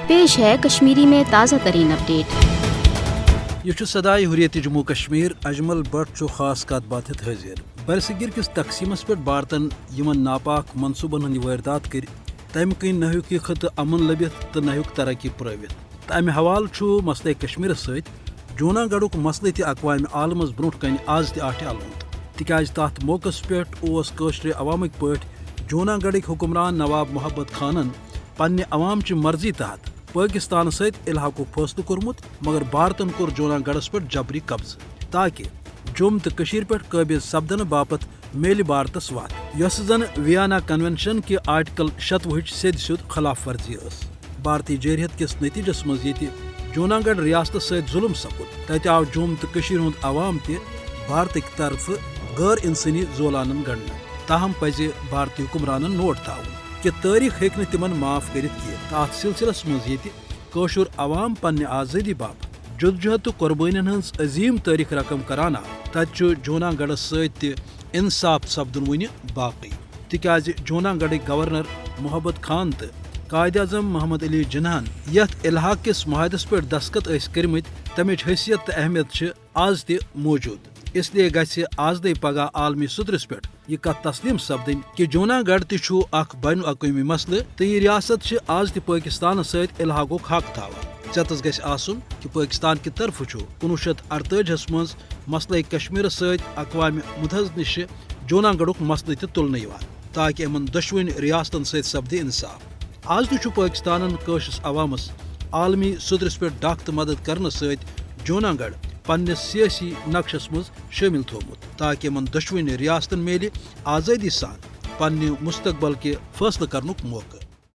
پیش ہے کشمیری میں تازہ ترین اپڈیٹ۔ یہ صدائے حریت جموں کشمیر اجمل بٹ خاص کت بات حاضر برصغیر کس تقسیمس پہ بھارتن یمن ناپاک منصوبن ہند واردات کر تمہ کن نہ ہوں یہ خطہ امن لبت تو نہ ہوں ترقی پرٲوِتھ تو امہ حوالہ مسئلہ کشمیر ست جوناگڑھک مسئلہ تہ اقوام عالمس برونٹ کن آز تہ آٹھ علوند تکیاز تات موقع پہ عوامک پٲٹھۍ جوناگڑھک حکمران نواب محبت خانن پنہ عوام چہ مرضی تحت پاکستان ست الحاق فیصلہ کورمت مگر بھارتن کور جوناگڑھس پہ جبری قبضہ تاکہ جوم تو پہ قابض سپدن باپت میل بھارتس وت یس زن ویانا کنونشن کہ آرٹیکل 26 سید سیود خلاف ورزی اس بھارتی جارحیت کس نتیجس مز یہ جوناگڑھ ریاست ست ظلم سپد تتہ آو جوم تو ہند عوام تہ بھارتک طرف غیر انسانی زولانن گنڈ تاہم پز بھارتی حکمرانن نوٹ تھاون کہ تاریخ ہیکہ تمن معاف کرت کی تات سلسلس مز یہ عوام پنہ آزادی باپ جدوجہد تو قربانین ہز عظیم تاریخ رقم کران تت جوناگڑھس ست انصاف سپدن ون باقی تکیاز جوناگڑھک گورنر محبت خان تو قائد اعظم محمد علی جناحن یت الحاق کس معاہدس پہ دستخط کرمت تمچ حیثیت تو اہمیت آز تہ موجود اس لیے گژھِ آز دے پگہ عالمی صدرس پہ یہ کت تسلیم سپدن کہ جوناگڑھ تہ اخ بین الاقوامی مسئلہ تو یہ ریاست آز تہ پاکستان ست الحاق حق تھاوان ژتس گژھِ آسن کہ پاکستان کی طرف 1948 مز مسئلہ کشمیر ست اقوام متحدہ نش جوناگڑھک مسئلہ تہ تلنہ تاکہ ان دشوین ریاستن ست سپدِ انصاف آز تہ پاکستانن کٲشرس عوامس عالمی صدرس پہ ڈاک تو مدد کرنے ست جوناگڑھ پنس سیاسی نقشس مز شامل تھومت تاکہ ان دشوین ریاستن میلہ آزادی سان پنہ مستقبل کے فیصلہ کرنک موقع۔